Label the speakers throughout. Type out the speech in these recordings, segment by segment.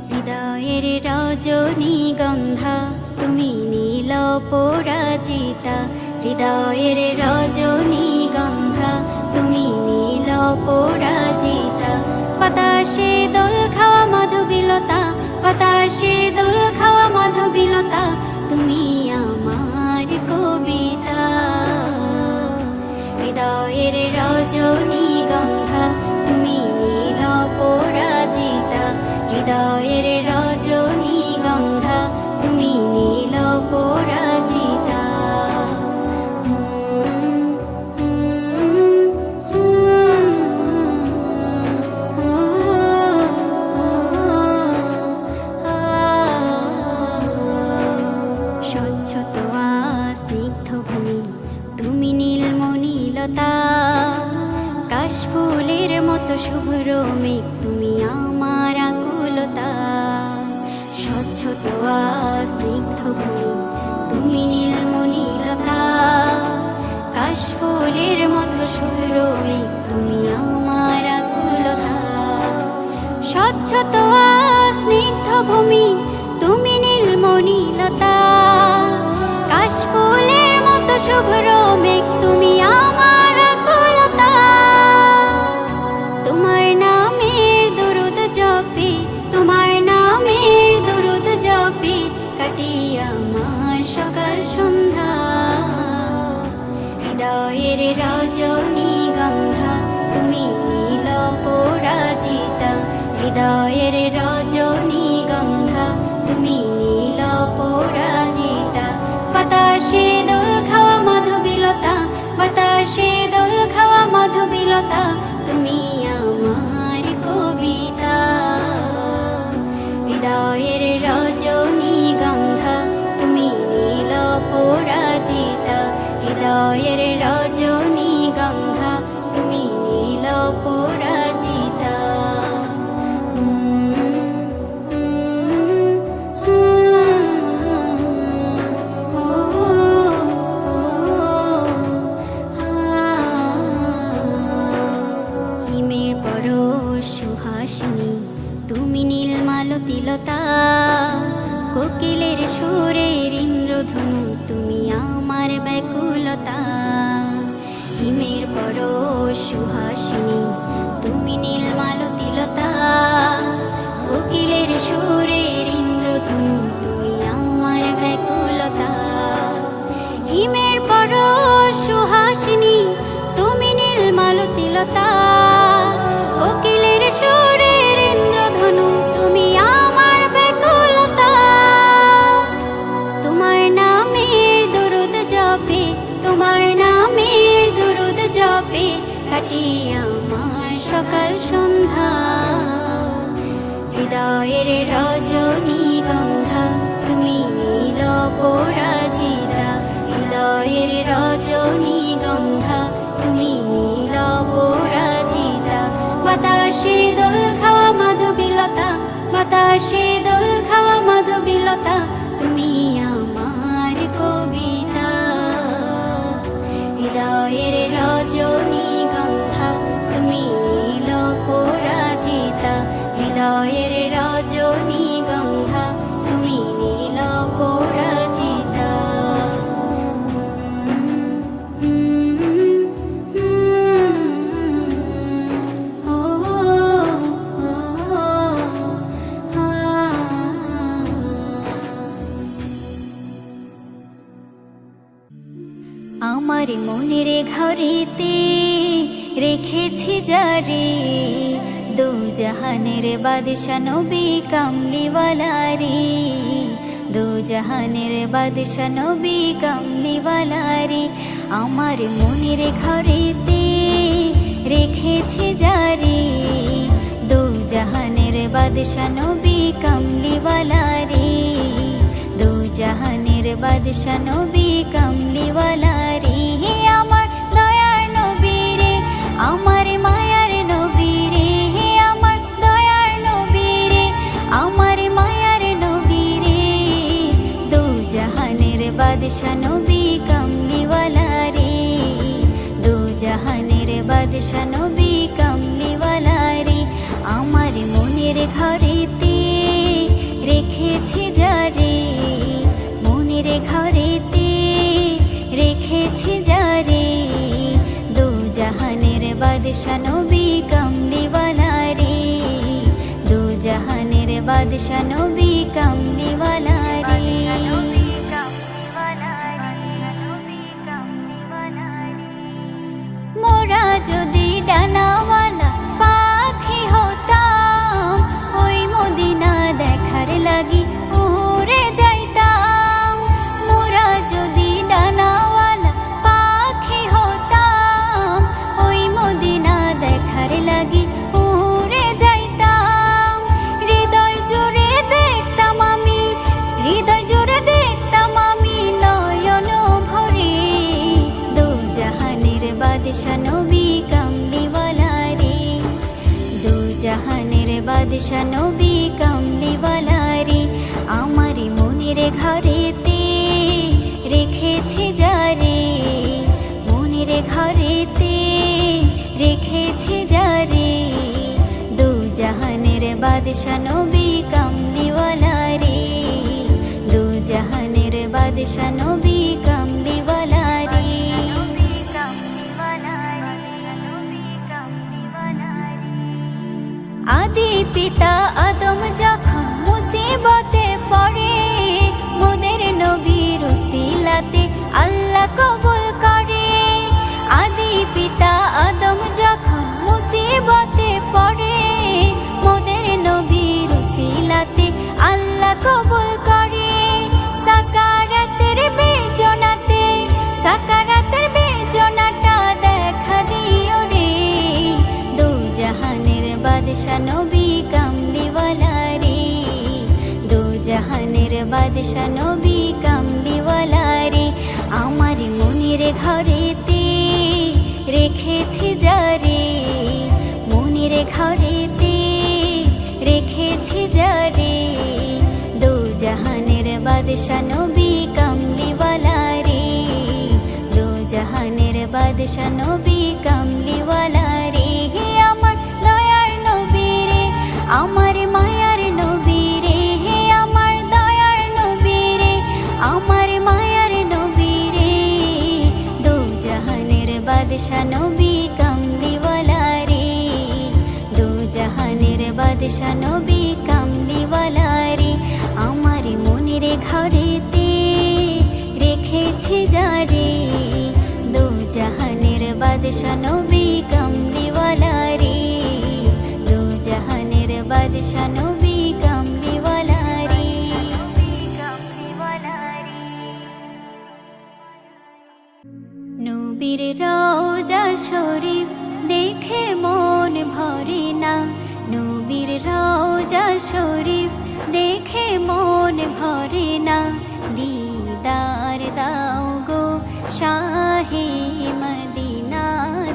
Speaker 1: হৃদয়ের রজনীগন্ধা তুমি নীল পরাজিতা, হৃদয়ের রজনীগন্ধা তুমি নীল পরাজিতা। বাতাসে দোল খাওয়া মাধবীলতা, বাতাসে দোল খাওয়া মাধবীলতা, তুমি আমার কবিতা। হৃদয়ের রজনীগন্ধা তুমি নীল পরাজিতা, হৃদয়ের রজনীগন্ধা তুমি নীল পরাজিতা। স্বচ্ছ তোয়া স্নিগ্ধ ভূমি তুমি নীলমণিলতা, কাশফুলের মতো শুভ্র মেঘ তুমি আমার আকুলতা। স্বচ্ছ তোয়া স্নিগ্ধ ভূমি তুমি নীলমণিলতা, কাশফুলের মতো শুভ্র মেঘ তুমি আমার আকুলতা। স্বচ্ছ তোয়া স্নিগ্ধ ভূমি তুমি নীলমণিলতা, কাশফুলের মতো শুভ্র মেঘ তুমি আমার আকুলতা। তোমার নামের দরুদ জপে, তোমার নামের দরুদ জপে কাটি আমার সকাল সন্ধ্যা। হৃদয়ের রজনীগন্ধা তুমি নীল পরাজিতা, হৃদয়ের রজনীগন্ধা তুমি নীল পরাজিতা। বাতাসে দোল খাওয়া মাধবীলতা, বাতাসে দোল খাওয়া মাধবীলতা, তুমি আমার কবিতা। হৃদয়ের রজনীগন্ধা তুমি নীল পরাজিতা, হৃদয়ের রজনীগন্ধা তুমি নীল পরাজিতা। হিমের পরশ সুহাসিনী তুমি নীলমালতিলতা, কোকিলের সুরের ইন্দ্রধনু তুমি আমার ব্যাকুলতা। হিমের পরশ সুহাসিনী তুমি নীলমালতিলতা, কোকিলের সুরের ইন্দ্রধনু তুমি আমার ব্যাকুলতা। হিমের পরশ সুহাসিনী তুমি নীলমালতিলতা, কোকিলের সুরের ইন্দ্রধনু তুমি আমার ব্যাকুলতা। তোমার নামের দরুদ জপে, তোমার নামের দরুদ জপে কাটি আমার সকাল সন্ধ্যা। হৃদয়ের রজনীগন্ধা তুমি নীল পরাজিতা, হৃদয়ের রজনীগন্ধা তুমি নীল পরাজিতা। বাতাসে দোল খাওয়া মাধবীলতা, বাতাসে দোল খাওয়া মাধবীলতা, তুমি আমার কবিতা। হৃদয়ের রজনীগন্ধা তুমি নীল পরাজিতা, হৃদয়ের রজনীগন্ধা তুমি নীল পরাজিতা। আমার মনের ঘরেতে রেখেছি যারে, দু জাহানের বাদশা নবী কামলিওয়ালা রে, দু জাহানের বাদশা নবী কামলিওয়ালা রে। আমার মনের ঘরেতে রেখেছি যারে, দু জাহানের বাদশা নবী কামলিওয়ালা রে, দু জাহানের বাদশা নবী কামলিওয়ালা রে। আমার দয়ার নবী রে, আমার মায়ার নবী রে, আমার দয়ার নবী রে, আমার মায়ার নবী রে। বাদশা নবী কামলিওয়ালা রে, দু জাহানের বাদশা নবী কামলিওয়ালা রে। আমার মনের ঘরেতে রেখেছি যারে, মনের ঘরেতে রেখেছি যারে, দু জাহানের বাদশা নবী কামলিওয়ালা রে, দু জাহানের বাদশা নবী কামলিওয়ালা রে। মোরা যদি ডানাওয়ালা পাখি হতাম, ওই মদিনা দেখার লাগি উড়ে যাইতাম। মোরা যদি ডানাওয়ালা পাখি হতাম, ওই মদিনা দেখার লাগি উড়ে যাইতাম। হৃদয় জুড়ে দেখতাম আমি, হৃদয় জুড়ে দেখতাম আমি নয়ন ভরে, দু জাহানের বাদশা নবী কামলিওয়ালা রে, দু জাহানের বাদশা নবী কামলিওয়ালা রে। আমার মনের ঘরেতে রেখেছি যারে, মনের ঘরেতে রেখেছি যারে, দু জাহানের বাদশা নবী কামলিওয়ালা রে, দু জাহানের বাদশা নবী কামলিওয়ালা রে। আদি পিতা আদম যখন মুসিবতে পড়ে, মোদের নবীর উসিলাতে আল্লাহ কবুল করে। আদি পিতা আদম যখন মুসিবতে পড়ে, মোদের নবীর উসিলাতে আল্লাহ কবুল করে। সাকারাতের বেজনাতে, সাকারাতের বেজনাটা দেখা দিও রে, দু জাহানের বাদশা নবী কামলিওয়ালা রে, দু জাহানের বাদশা নবী কামলিওয়ালা রে। আমার মনের ঘরেতে রেখেছি যারে, মনের ঘরেতে রেখেছি যারে, দু জাহানের বাদশা নবী কামলিওয়ালা রে, দু জাহানের বাদশা নবী কামলিওয়ালা রে। হে আমার দয়ার নবী রে, আমার মায়ার নবী রে, হে আমার দয়ার নবী রে, আমার মায়ার নবী রে, দু জাহানের বাদশা নবী কামলিওয়ালা রে, দু জাহানের বাদশা নবী কামলিওয়ালা রে। আমার মনের ঘরেতে রেখেছি যারে, দু জাহানের বাদশা নবী কামলিওয়ালা রে, দু জাহানের বাদশা নবী কামলিওয়ালা রে। নবীর রওজা শরীফ দেখে মন ভরে না, নবীর রওজা শরীফ দেখে মন ভরে না। দিদার দাও গো শাহে মদিনা,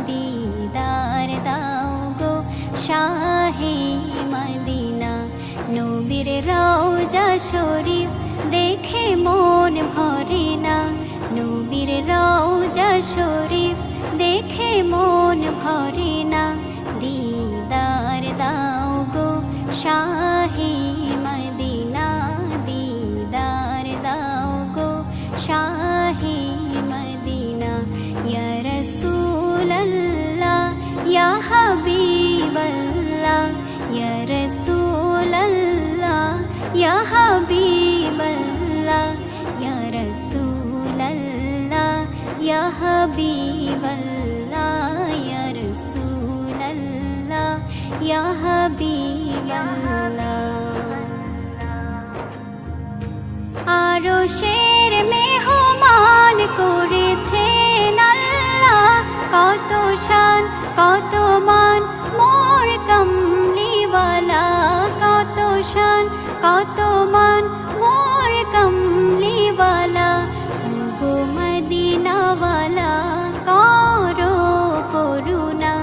Speaker 1: দিদার দাও গো শাহে মদিনা। নবীর রওজা শরীফ দেখে মন ভরে না, নবীর রওজা শরীফ দেখে মন ভরে না। দিদার দাও গো শাহে মদিনা, দিদার দাও গো শাহে মদিনা। ইয়া রাসূলাল্লাহ ইয়া হাবিবাল্লাহ, ইয়া রাসূলাল্লাহ ইয়া হাবিবাল্লাহ, ইয়া রাসূলাল্লাহ ইয়া হাবিবাল্লাহ, ইয়া রাসূলাল্লাহ ইয়া হাবিবাল্লাহ। আরশের মেহমান করেছেন আল্লাহ, কত শান কত মান মোর কামলিওয়ালা, কত শান কত মান মোর কামলিওয়ালা। ওগো মদিনাওয়ালা করো করুণা,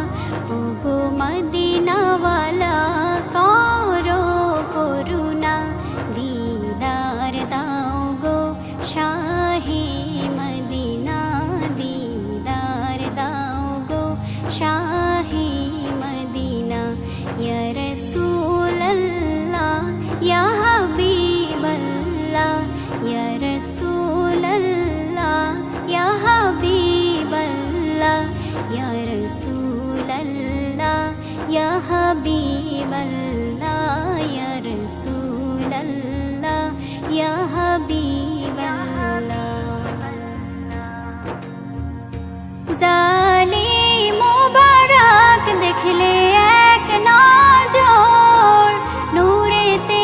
Speaker 1: ওগো মদিনাওয়ালা করো করুণা। দিদার দাও গো শাহে শাহে মদিনা ইয়া রাসূলুল্লাহ ইয়া হাবিবাল্লাহ ইয়া রাসূলুল্লাহ ইয়া হাবিবাল্লাহ ইয়া রাসূলুল্লাহ ইয়া হাবিবাল্লাহ ইয়া রাসূলুল্লাহ ইয়া হাবিবাল্লাহ জালিম মুবারক দেখলে এক নজর নূরেতে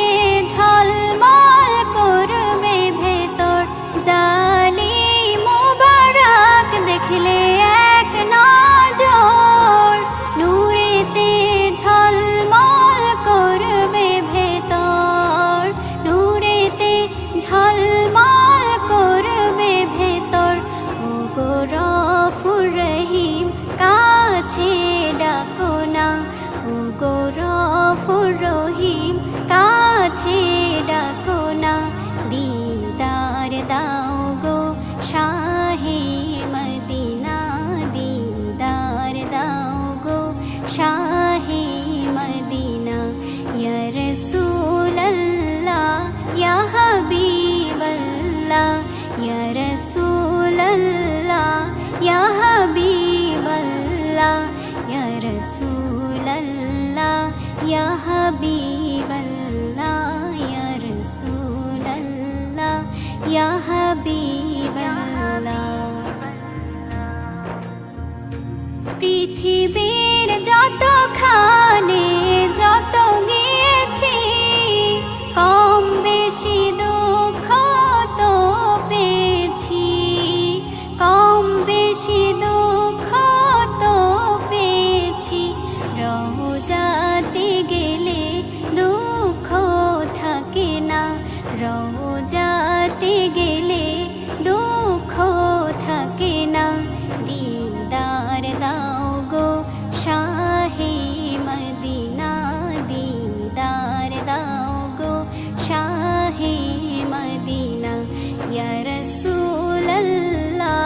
Speaker 1: ঝলমল করবে ভেতর জালিম মুবারক দেখলে এক নজর নূরেতে ঝলমল করবে ভেতর নূরেতে ঝলমল করবে ভেতর ওগো গফুর রহিম কাছে ডাকো না ওগো গফুর রহিম কাছে ডাকো না দিদার দাও গো শাহে মদিনা দিদার দাও গো শাহে মদিনা ইয়া রাসূলুল্লাহ ইয়া হাবিবাল্লাহ ইয়া রাসূলুল্লাহ ইয়া হাবিবাল্লাহ ইয়া রাসূলুল্লাহ ইয়া হাবিবাল্লাহ ইয়া রাসূলুল্লাহ ইয়া হাবিবাল্লাহ পৃথিবীর যতখানে যত গিয়েছি কম বেশি দুঃখ তো পেয়েছি কম বেশি দুঃখ তো পেয়েছি রওজাতে গেলে দুঃখ থাকে না রওজাতে গেলে দুঃখ থাকে না দিদার দাও গো শাহে মদিনা দিদার দাও গো শাহে মদিনা ইয়া রাসূলুল্লাহ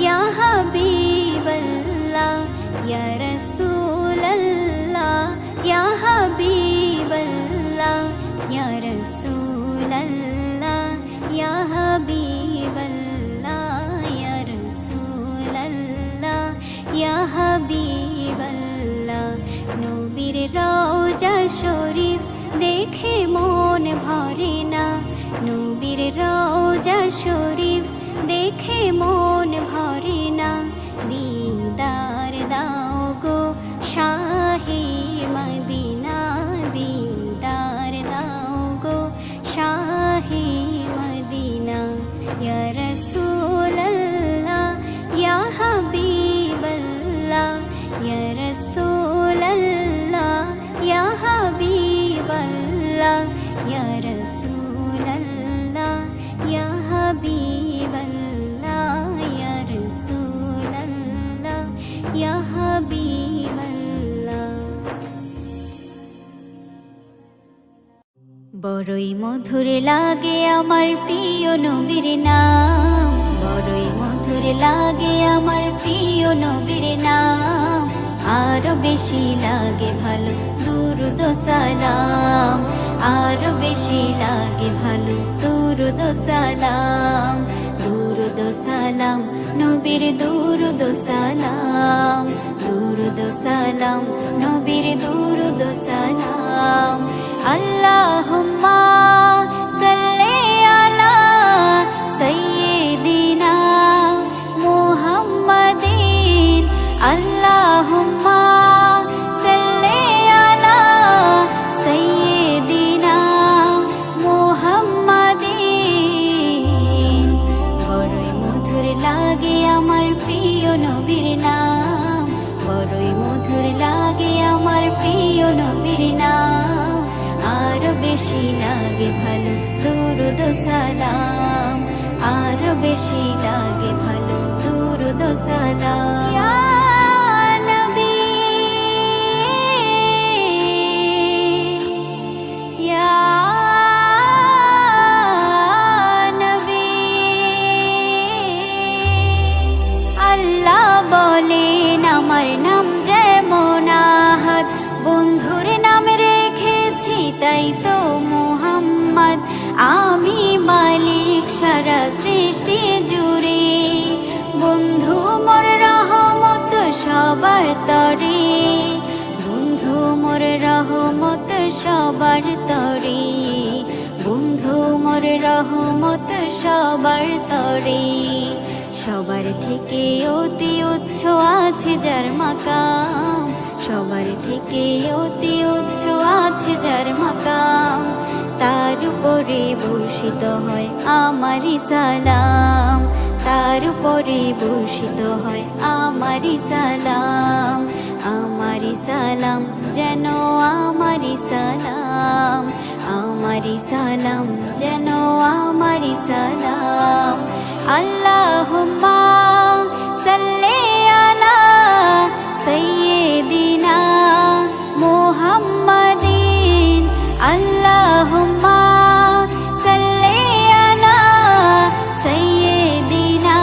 Speaker 1: ইয়া হাবিবাল্লাহ ইয়া রাসূলুল্লাহ ইয়া হাবিবাল্লাহ ইয়া রাসূলুল্লাহ ইয়া হাবিবাল্লাহ ইয়া রাসূলুল্লাহ ইয়া হাবিবাল্লাহ নবীর রওজা শরীফ দেখে মন ভরে না নবীর রওজা শরীফ দেখে মন ভরে না দিদার দাও গো শাহে মদিনা দিদার দাও গো শাহে মদিনা ইয়া রাসূলুল্লাহ ইয়া হাবিবাল্লাহ ইয়া রাসূলুল্লাহ ইয়া হাবিবাল্লাহ ইয়া রাসূলুল্লাহ ইয়া হাবিবাল্লাহ ইয়া রাসূলুল্লাহ ইয়া হাবিবাল্লাহ বড়ই মধুর লাগে আমার প্রিয় নবীর নাম বড়ই মধুর লাগে আমার প্রিয় নবীর নাম আরো বেশি লাগে ভালো দুরুদ সালাম আরো বেশি লাগে ভালো দুরুদ সালাম দুরুদ সালাম নবীর দুরুদ সালাম দুরুদ সালাম নবীর দুরুদ সালাম আল্লাহুম্মা সাল্লি আলা সাইয়্যিদিনা মুহাম্মাদিন আল্লাহুম্মা সাল্লি আলা সাইয়্যিদিনা মুহাম্মাদিন বড়ই মধুর লাগে আমার প্রিয় নবীর নাম বড়ই মধুর লাগে আমার প্রিয় নবীর নাম আরো বেশি লাগে ভালো দুরুদ সালাম আরো বেশি লাগে ভালো দুরুদ সালাম ইয়া নবী ইয়া নবী আল্লাহ বলেন আমার নাম মালিক সারা সৃষ্টি জুড়ে, বন্ধু মোর রহমত সবার তরে, বন্ধু মোর রহমত সবার তরে, বন্ধু মোর রহমত সবার তরে। সবার থেকে অতি উচ্চ আছে যার মাকাম, সবার থেকে অতি উচ্চ আছে যার মাকাম, তার উপরে বর্ষিত হয় আমারি সালাম, তার উপরে বর্ষিত হয় আমারি সালাম, আমারি সালাম যেন আমারি সালাম, আমারি সালাম যেন আমারি সালাম। আল্লাহুম্মা সাল্লি আলা সাইয়্যিদিনা মুহাম্মাদিন, আল্লাহুম্মা সাল্লি আলা সাইয়্যিদিনা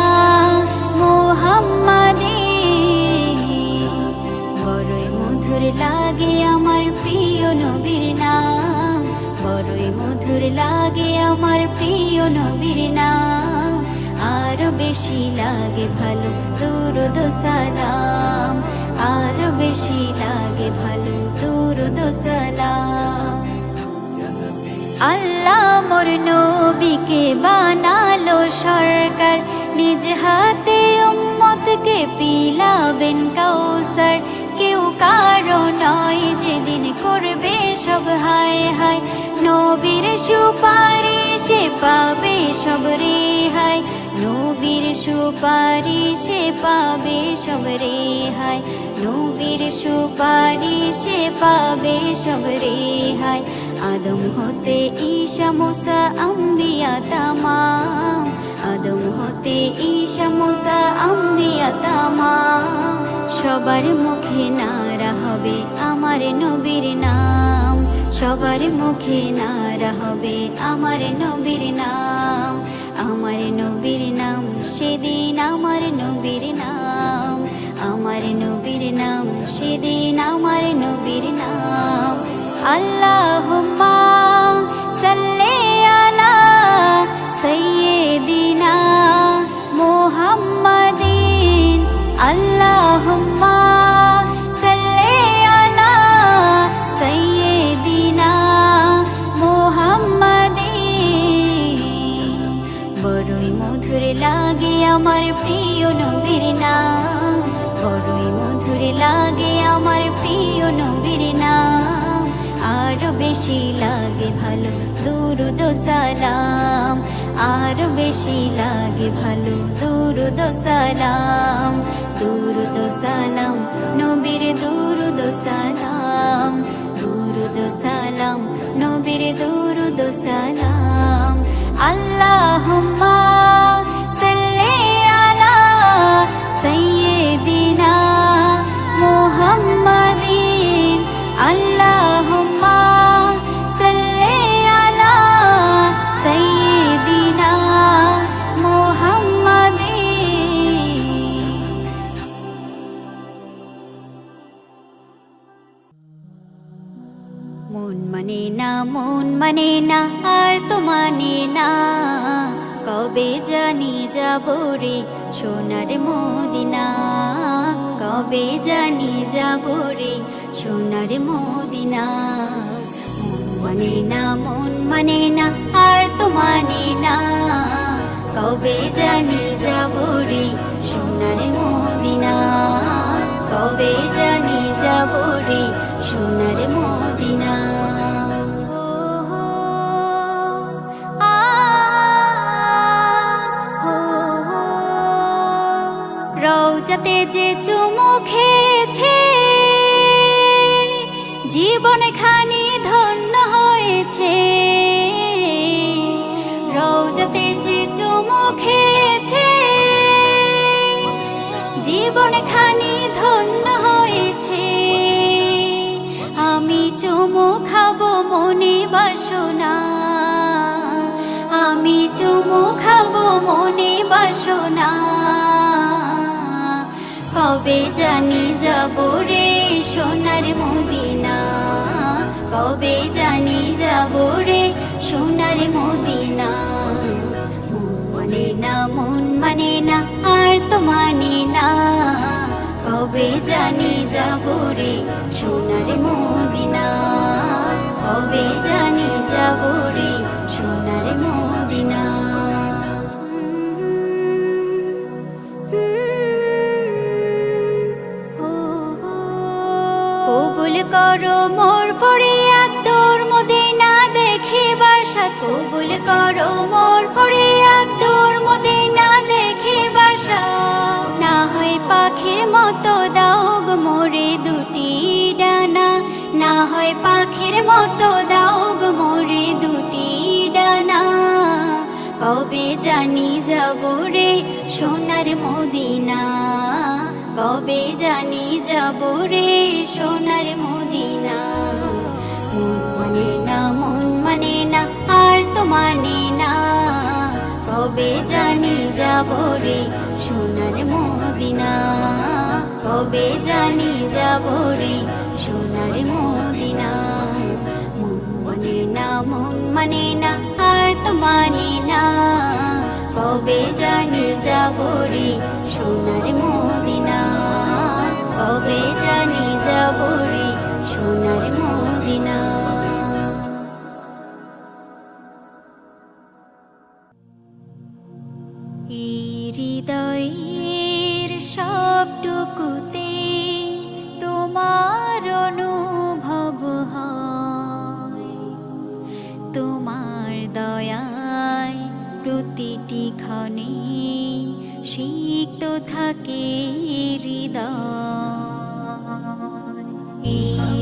Speaker 1: মুহাম্মাদিন। বড়ই মধুর লাগে আমার প্রিয় নবীর নাম, বড়ই মধুর লাগে আমার প্রিয় নবীর নাম, আরো বেশি লাগে ভালো দুরূদ সালাম, আরো বেশি লাগে ভালো দুরূদ সালাম। আল্লাহ মোর নবীকে বানালো সরকার, নিজ হাতে উম্মতকে পিলাবেন কাউসার, কেউ কারো নয় যেদিন করবে সব হায় হায়, নবীর সুপারিশে পাবে সব রেহাই, নবীর সুপারিশে পাবে সব রেহাই, নবীর সুপারিশে পাবে সব রেহাই। আদম হতে ঈসা মুসা আম্বিয়া তামাম, আদম হতে ঈসা মুসা আম্বিয়া তামাম, সবার মুখে নারা হবে আমার নবীর নাম, সবার মুখে নারা হবে আমার নবীর নাম, আমার নবীর নাম সেদিন আমার নবীর নাম, আমার নবীর নাম সেদিন আমার নবীর নাম। আল্লাহুম্মা সাল্লি আলা সাইয়্যিদিনা মুহাম্মাদিন, আল্লাহুম্মা সাল্লি আলা সাইয়্যিদিনা মুহাম্মাদিন। বড়ই মধুর লাগে আমার প্রিয় নবীর নাম, বড়ই মধুর লাগে আমার প্রিয় নবীর নাম, আরো বেশি লাগে ভালো দুরূদ সালাম, আরো বেশি লাগে ভালো দুরূদ সালাম, দুরূদ সালাম নবীর দুরূদ সালাম, দুরূদ সালাম নবীর দুরূদ সালাম। আল্লাহুম্মা সাল্লি আলা সাইয়্যিদিনা মুহাম্মাদিন, আল্লাহুম্মা সাল্লি আলা সাইয়্যিদিনা মুহাম্মাদিন। মন মানে না, মন মানে না, আর তো মানে না, কবে জানি যাব রে সোনার মদিনা, কবে জানি যাব রে সোনার মদিনা। মন মানে না, মন মানে না, আর তো মানে না, কবে জানি যাব রে সোনার মদিনা, কবে জানি যাব রে সোনার মদিনা। রওজাতে যে চুমু খেয়েছে, জীবন খানি ধন্য হয়েছে, রওজাতে যে চুমু খেয়েছে, জীবন খানি ধন্য হয়েছে। আমি চুমু খাবো মনে বাসনা, আমি চুমু খাবো মনে বাসনা, কবে জানি যাব রে সোনার মদিনা, কবে জানি যাব রে সোনার মদিনা। জানি যাব রে সোনার মদিনা, কবে জানি যাব রে সোনার মদিনা। কবুল করো মোর ফরিয়াদ তোর মদিনা দেখিবার সাথ, কবুল করো মোর ফরিয়াদ তোর মদিনা দেখিবার সাথ। না হয় পাখির মতো দাও গো মোরে দুটি ডানা, না হয় পাখির মতো দাও গো মোরে দুটি ডানা। কবে জানি যাব রে সোনার মদিনা, কবে জানি যাব রে সোনার মদিনা। মন মানে না, মন মানে না, আর তো মানে না, কবে জানি যাব রে সোনার মদিনা, কবে জানি যাব রে সোনার মদিনা। মন মানে না, মন মানে না, আর তো মানে না, কবে জানি যাব রে সোনার মদিনা, কবে জানি যাব রে সোনার মদিনা। হৃদয়ের সবটুকুতে তোমার অনুভব হয়, তোমার দয়ায় প্রতিটি ক্ষণে সিক্ত থাকে হৃদয়।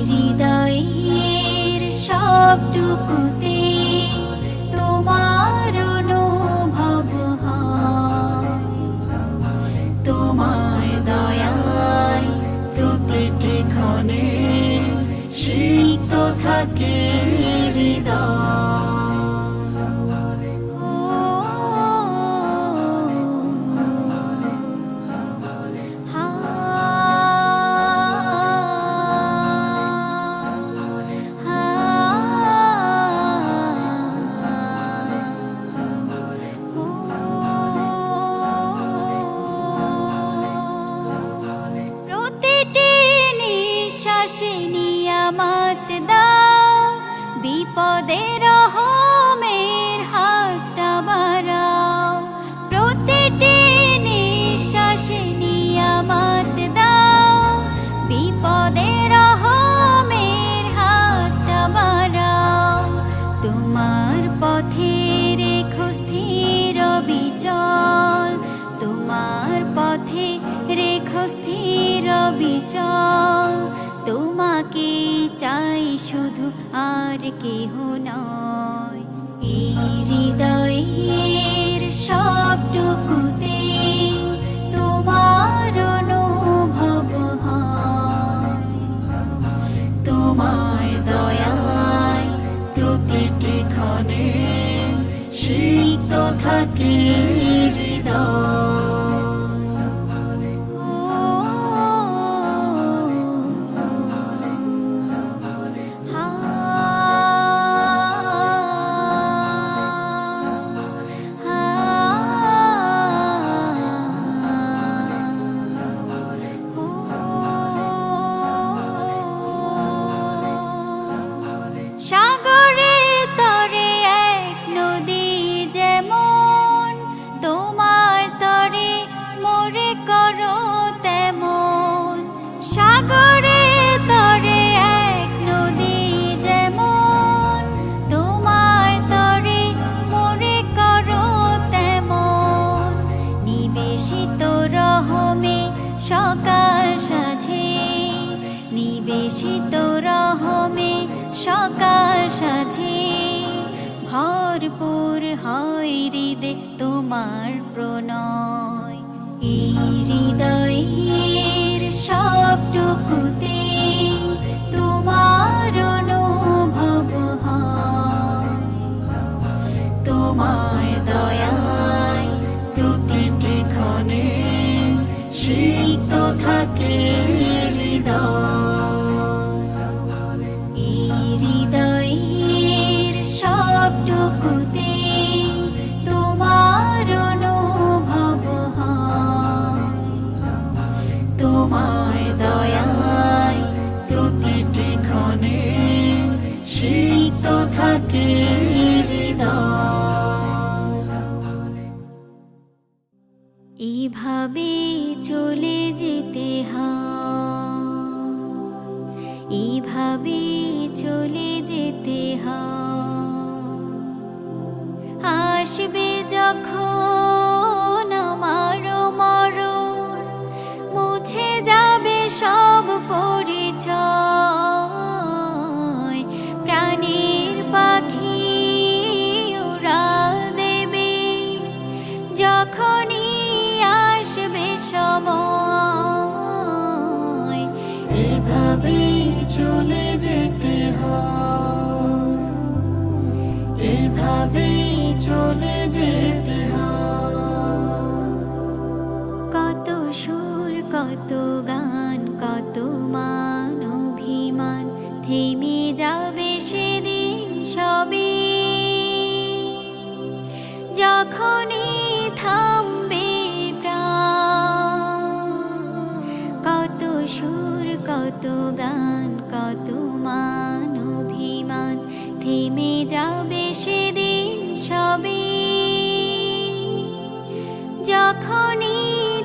Speaker 1: হৃদয়ের সবটুকুতে তোমার অনুভব হয়, তোমার দয়ায় প্রতিটি ক্ষণে সিক্ত থাকে হৃদয়। নিয়ামত দাও, বিপদে রহমের হাতটা বাড়াও, প্রতিটি নিঃশ্বাসে নিয়ামত দাও, বিপদে রহমের হাতটা বাড়াও। তোমার পথে রেখো স্থির বিচল, তোমার পথে রেখো স্থির বিচল। তোমাকে চাই শুধু আর কেহ নয়। এই হৃদয়ের সবটুকুতে তোমার অনুভব হয়, তোমার দয়ায় প্রতিটি ক্ষণে সিক্ত থাকে হৃদয়। সাগরের তরে এক নদী যেমন, তোমার তরে মোরে করো তেমন। সাগরের তরে এক নদী যেমন, তোমার তরে মোরে করো তেমন। নিবেশিত রহমে সকাল সাঝে, নিবেশিত রহমে সকাল সাঝে। ভরপুর হয় হৃদে তোমার প্রণয়। এই হৃদয়ের সবটুকুতে তোমার অনুভব হয়, তোমার দয়ায় প্রতিটি ক্ষণে সিক্ত থাকে হৃদয়। হৃদয়ের সবটুকুতে তোমার অনুভব হয়, তোমার এইভাবে চলে যেতে হয়, এইভাবে চলে যেতে হয়। আসবে যখন আমার মরণ, মুছে যাবে সব পরিচয়। প্রাণের পাখি উড়াল দেবে যখনই আসবে সময়। এভাবে চলে যেতে হয়, এভাবে চলে যেতে হয়। কত সুর, কত গান, কত মান অভিমান থেমে যাবে সেদিন সবে। যখনই থামবে প্রাণ, কত সুর, কত গান, কত মান অভিমান থেমে যাবে সেদিন সবে। যখনই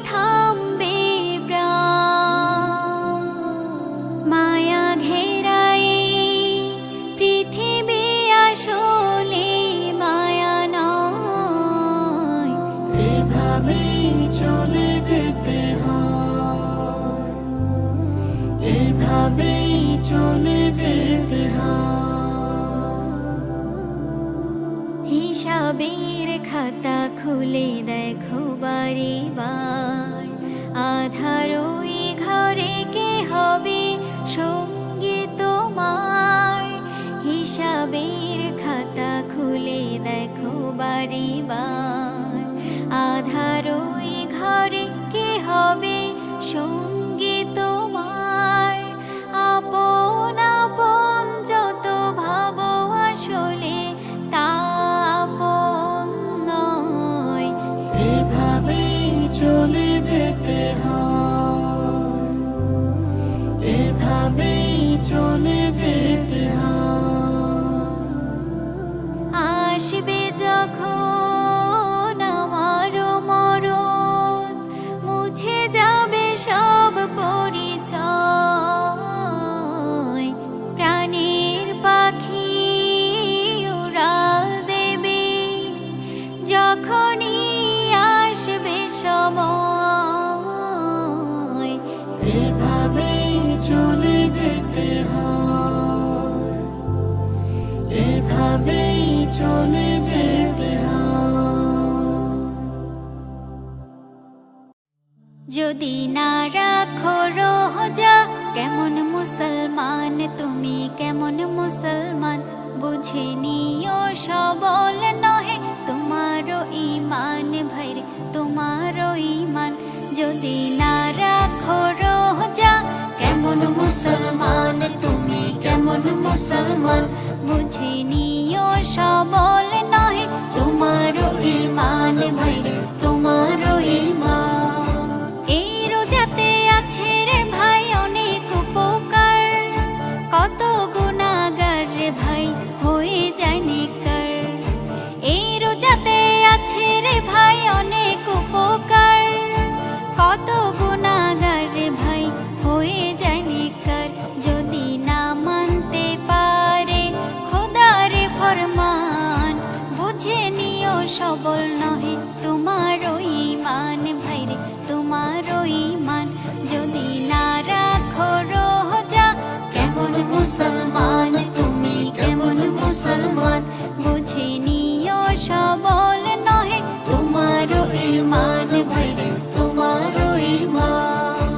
Speaker 1: থামবে প্রাণ, মায়া ঘেরায় পৃথিবী আসলে মায়া নয়। এভাবে চলে যেতে হয়, এভাবে চলে যেতে হয়। হিসাবের খাতা খুলে দেখো বারে বার, আধার ওই ঘরে কে হবে সঙ্গী তোমার। হিসাবের খাতা খুলে দেখো বারে বার, আধার ওই ঘরে কে হবে সঙ্গী তোমার। আপন আপন যত ভাবো আসলে তা আপন নয়। এভাবে চলে যেতে হয়, এভাবে চলে যেতে হয়। আসবে যখন আমার মরণ, মুছে যাবে সব পরিচয়। প্রাণের পাখি উড়াল দেবে যখনই আসবে সময়। এভাবে চলে যেতে হয়, এভাবে চলে যেতে হয়। যদি না রাখো রোজা, কেমন মুসলমান তুমি, কেমন মুসলমান? বুঝে নিও সবল নহে তোমারও ঈমান ভাইরে, তোমারও ঈমান। যদি না রাখো রোজা, কেমন মুসলমান তুমি, কেমন মুসলমান? বুঝে নিও সবল নহে তোমারও ঈমান ভাইরে, তোমারও ঈমান। এই রোজাতে আছে রে ভাই অনেক উপকার, কত গুনাহগার রে ভাই হয়ে যায় নেককার। এই রোজাতে আছে রে ভাই অনেক উপকার, কত গুনাহগার রে ভাই হয়ে যায় নেককার। যদি না মানতে পারে খোদার ফরমান, বুঝে নিও সবল নহে তোমারও ঈমান ভাইরে, তোমারও ঈমান। যদি না রাখো রোজা, কেমন মুসলমান তুমি, কেমন মুসলমান? বুঝে নিও সবল নহে তোমারও ঈমান ভাইরে, তোমারও ঈমান।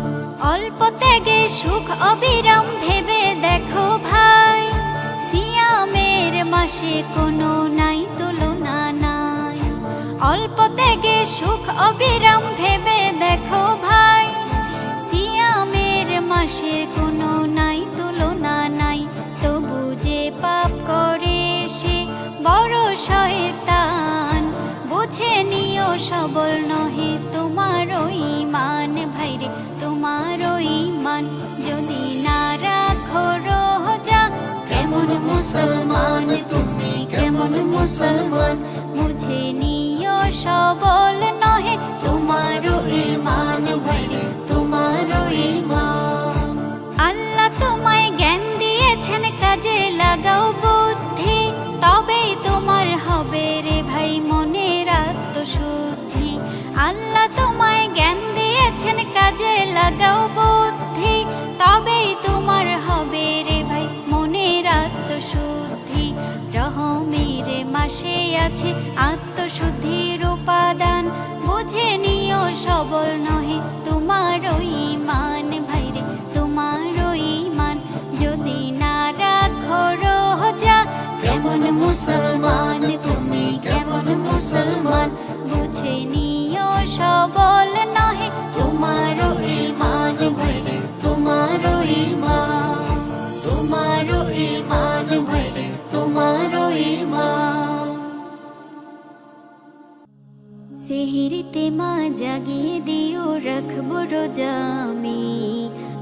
Speaker 1: অল্প ত্যাগে সুখ অবিরাম ভেবে দেখো ভাই, সিয়ামের মাসে কোনো নাই তুলনা নাই। অল্প ত্যাগে সুখ অবিরাম ভেবে দেখো ভাই, সিয়ামের মাসের কোনো নাই তুলনা নাই। তবু যে পাপ করে সে বড় শয়তান, বুঝে নিও সবল নহে তোমারও ঈমান ভাইরে, তোমারও ঈমান। যদি না রাখো রোজা, কেমন মুসলমান তুমি, কেমন মুসলমান? বুঝে নিও সবল নহে তোমারও আছে আত্মশুদ্ধির উপাদান। বুঝে নিও সবল নহে তোমার ঈমান ভাইরে, তোমার ঈমান যদি না রাখো রোজা, কেমন মুসলমান তুমি, কেমন মুসলমান? বুঝে নিও সবল নহে তোমার ঈমান ভাইরে, তোমার ঈমান, তোমার ঈমান ভাইরে, তোমার ঈমান। সেহরিতে মা জাগিয়ে দিও রাখবো রোজা আমি,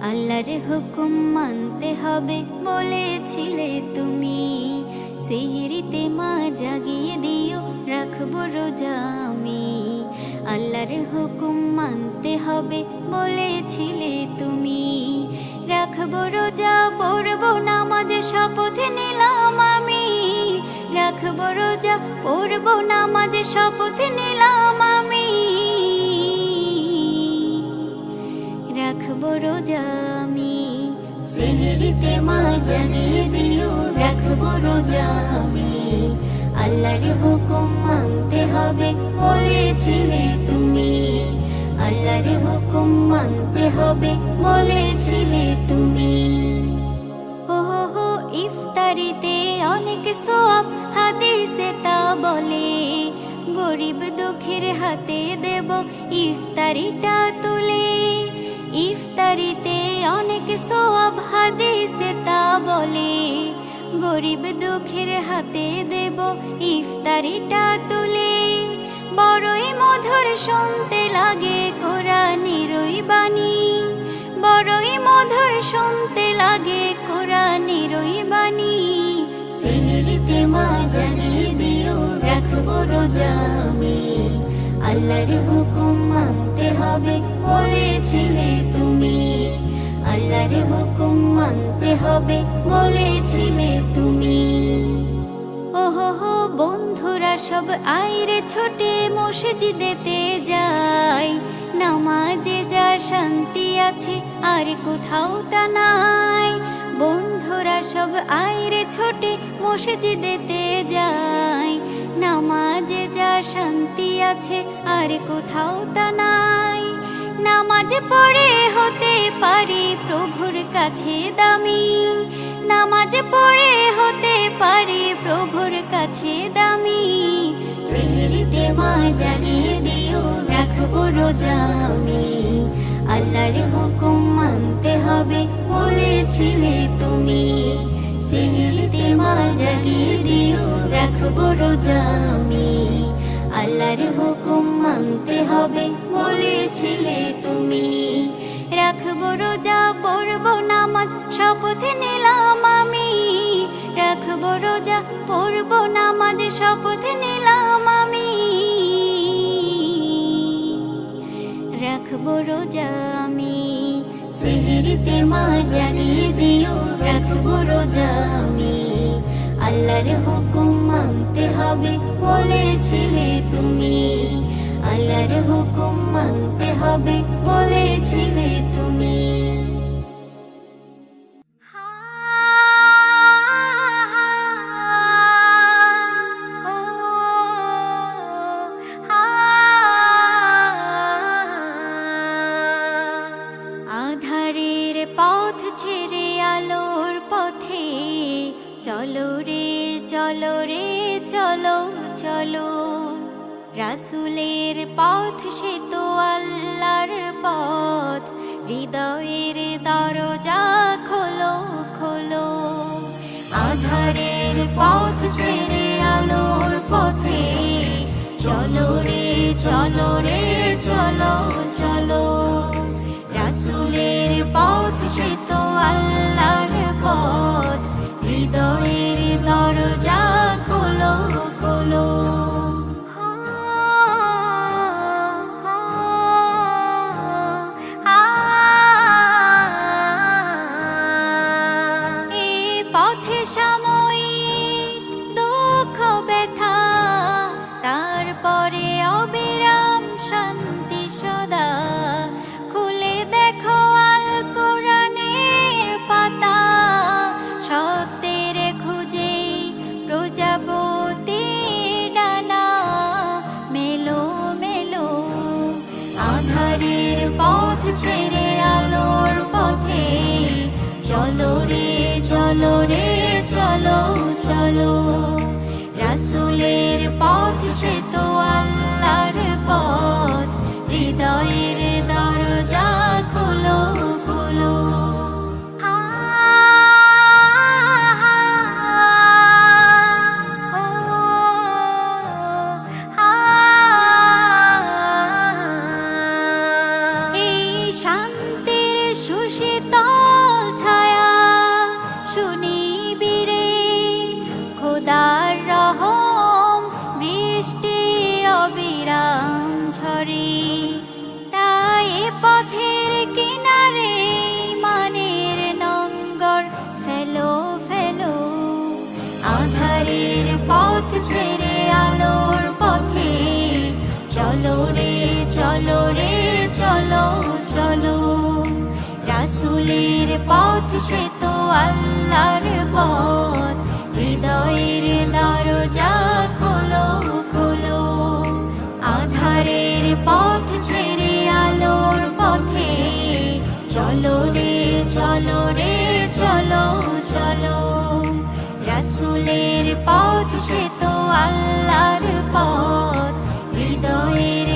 Speaker 1: আল্লাহর হুকুম মানতে হবে বলেছিলে তুমি। সেহরিতে মা জাগিয়ে দিও রাখবো রোজা আমি, আল্লাহর হুকুম মানতে হবে বলেছিলে তুমি। রাখবো রোজা পড়বো নামাজ শপথ নিলাম আমি, রাখবো রোজা পড়বো নামাজ শপথ নিলাম আমি। রাখবো রোজা আমি, সেহরিতে মা জাগিয়ে দিও রাখবো রোজা আমি, আল্লাহর হুকুম মানতে হবে বলেছিলে তুমি। আল্লাহর হুকুম মানতে হবে বলেছিলে তুমি। ওহো ইফতারিতে অনেক সওয়াব হাদিসে তা বলে, গরিব দুঃখীর হাতে দেব ইফতারিটা তুলে। ইফতারিতে অনেক সওয়াব হাদিসে তা বলে, গরিব দুঃখীর হাতে দেব ইফতারিটা তুলে। বড়ই মধুর শুনতে লাগে কোরআনের ওই বাণী, বড়ই মধুর শুনতে লাগে কোরআনের ওই বাণী। সেহরিতে মা জাগিয়ে দিও রাখবো রোজা আমি, আল্লাহর হুকুম মানতে হবে বলেছিলে তুমি। আল্লাহর হুকুম মানতে হবে বলেছিলে তুমি। ওহো বন্ধুরা সব আইরে ছোটে মসজিদেতে যাই, নামাজে যা শান্তি আছে আর কোথাও তা নাই। বন্ধুরা সব আইরে ছোটে মসজিদেতে যাই, নামাজে যা শান্তি আছে আর কোথাও তা নাই। নামাজ পড়ে হতে পারি প্রভুর কাছে দামি, নামাজ পড়ে হতে পারি প্রভুর কাছে দামি। সেহরিতে মা জাগিয়ে দিও রাখবো রোজা আমি, আল্লাহর হুকুম মানতে হবে বলেছিলে তুমি। সেহরিতে মা জাগিয়ে দিও রাখবো রোজা আমি, আল্লাহর হুকুম মানতে হবে বলেছিলে তুমি। রাখবো রোজা পড়বো নামাজ শপথ নিলাম আমি, রাখবো রোজা পড়বো নামাজ শপথ নিলাম আমি। রাখবো রোজা আমি, সেহরিতে মা জাগিয়ে দিও রাখবো রোজা আমি, আল্লাহর হুকুম মানতে হবে বলেছিলে তুমি। আল্লাহর হুকুম মানতে হবে বলেছিলে তুমি। আধারের পথ ছেড়ে আলোর পথে চলো রে চলো রে চলো চলো। রাসূলের পথ সে তো আল্লাহর পথ, হৃদয়ের দরজা খোলো খোলো। আধারের পথ ছেড়ে আলোর পথে চলো রে চলো রে চলো চলো। রাসূলের পথ সে তো আল্লাহর পথ, হৃদয়ের দরজা খোলো খোলো। পথে সাময়িক দুঃখ ব্যথা, তারপরে অবিরাম শান্তি সদা। খুলে দেখো আল কোরআনের পাতা, সত্যের খুঁজে প্রজাপতির ডানা। আধারের পথ ছেড়ে আলোর পথে চলো রে চলো রে চলো চলো। রাসূলের পথ সে তো আল্লাহর পথ, হৃদয়ের দরজা খোলো খোলো। এই শান্তির সুশীতল ছায়া শুনিবিরে, খোদার রহম বৃষ্টি অবিরাম ঝরে। তাই পথের কিনারে মানের নঙ্গর ফেলো ফেলো, আধারের পথ ছেড়ে আলোর পথে চলো রে চলো রে চলো চলো। রাসূলের পথ সে তো আল্লাহর পথ, হৃদয়ের দরজা খোলো খোলো। আধারের পথ ছেড়ে আলোর পথে চলো রে চলো রে চলো চলো। রাসূলের পথ সে তো আল্লাহর পথ, হৃদয়ের